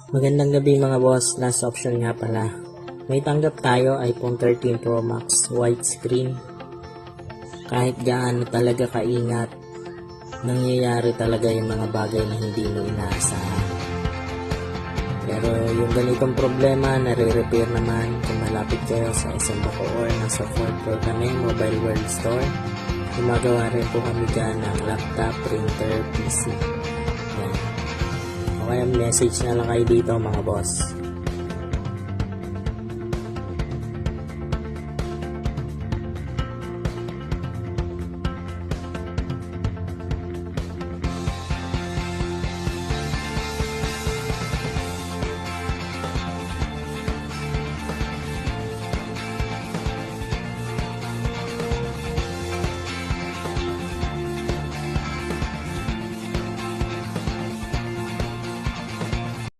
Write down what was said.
Magandang gabi mga boss, last option nga pala. May tanggap tayo iPhone 13 Pro Max widescreen. Kahit gaano talaga kaingat, nangyayari talaga yung mga bagay na hindi mo inaasahan. Pero yung ganitong problema, nare-repair naman kung malapit kayo sa isang Bacoor na sa Ford for kami Mobile World Store. Gumagawa rin po kami dyan ng laptop, printer, PC. Yan. O kaya message na lang kayo dito mga boss.